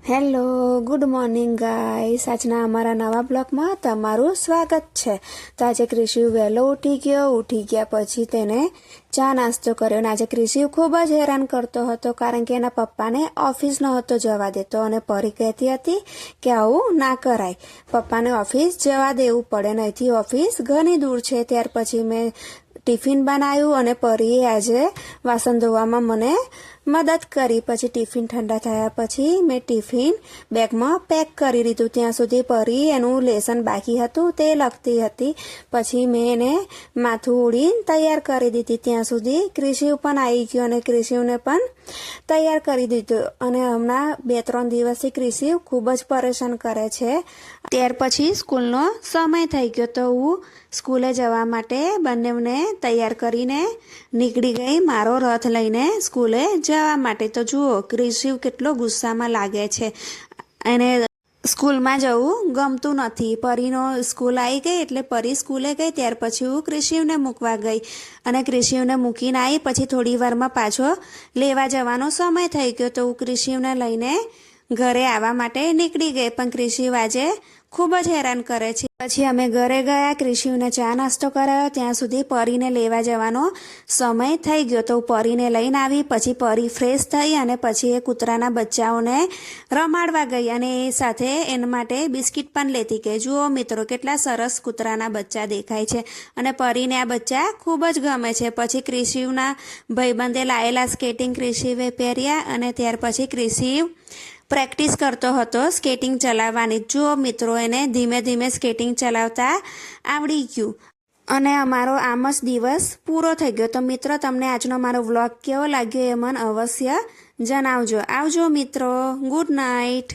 Hello, good morning guys. આજના અમારા નવા બ્લોગમાં તમારું સ્વાગત છે. તો આજે ક્રિશિવ વહેલો ઉઠી ગયા પછી તેને ચા નાસ્તો કર્યો. અને આજે ક્રિશિવ ખૂબ જ હેરાન કરતો હતો કારણ કે એના પપ્પાને ઓફિસ નહોતો જવા દેતો અને પરી કહેતી હતી કે આવું ના કરાય, પપ્પાને ઓફિસ જવા દેવું પડે, નહીંથી ઓફિસ ઘણી દૂર છે. ત્યાર પછી મેં ટિફિન બનાવ્યું અને પરીએ આજે વાસણ ધોવામાં મને મદદ કરી. પછી ટિફિન ઠંડા થયા પછી મેં ટિફિન બેગમાં પેક કરી દીધું. ત્યાં સુધી પરી એનું લેસન બાકી હતું તે લખતી હતી. પછી મેં એને માથું ઉડીને તૈયાર કરી દીધી. ત્યાં સુધી ક્રિશિવ પણ આવી ગયો અને ક્રિશિવને પણ તૈયાર કરી દીધું. અને હમણાં 2-3 દિવસથી ક્રિશિવ ખૂબ જ પરેશાન કરે છે. ત્યાર પછી સ્કૂલનો સમય થઈ ગયો તો હું સ્કૂલે જવા માટે બંનેને તૈયાર કરીને નીકળી ગઈ મારો રથ લઈને સ્કૂલે જવા માટે. તો જુઓ ક્રિશિવ કેટલો ગુસ્સામાં લાગે છે. એને સ્કૂલમાં જવું ગમતું નથી. પરીનો સ્કૂલ આવી ગઈ એટલે પરી સ્કૂલે ગઈ. ત્યાર પછી હું ક્રિશિવને મૂકવા ગઈ અને ક્રિશિવને મૂકીને આવી. પછી થોડી વારમાં પાછો લેવા જવાનો સમય થઈ ગયો તો હું ક્રિશિવને લઈને ઘરે આવવા માટે નીકળી ગઈ. પણ ક્રિશિવ આજે ખૂબ જ હેરાન કરે છે. પછી અમે ઘરે ગયા, ક્રિશિવને ચા નાસ્તો કરાવ્યો. ત્યાં સુધી પરીને લેવા જવાનો સમય થઈ ગયો તો પરીને લઈને આવી. પછી પરી ફ્રેશ થઈ અને પછી એ કૂતરાના બચ્ચાઓને રમાડવા ગઈ અને એ સાથે એના માટે બિસ્કિટ પણ લેતી ગઈ. જુઓ મિત્રો કેટલા સરસ કૂતરાના બચ્ચા દેખાય છે અને પરીને આ બચ્ચા ખૂબ જ ગમે છે. પછી ક્રિશિવના ભાઈબંધે લાયેલા સ્કેટિંગ ક્રિશિવે પહેર્યા અને ત્યાર પછી ક્રિશિવ પ્રેક્ટિસ કરતો હતો સ્કેટિંગ ચલાવવાની. જુઓ મિત્રો એને ધીમે ધીમે સ્કેટિંગ ચલાવતા આવડી ગયું અને અમારો આમ જ દિવસ પૂરો થઈ ગયો. તો મિત્રો તમને આજનો મારો વ્લોગ કેવો લાગ્યો એ મને અવશ્ય જણાવજો. આવજો મિત્રો, ગુડ નાઇટ.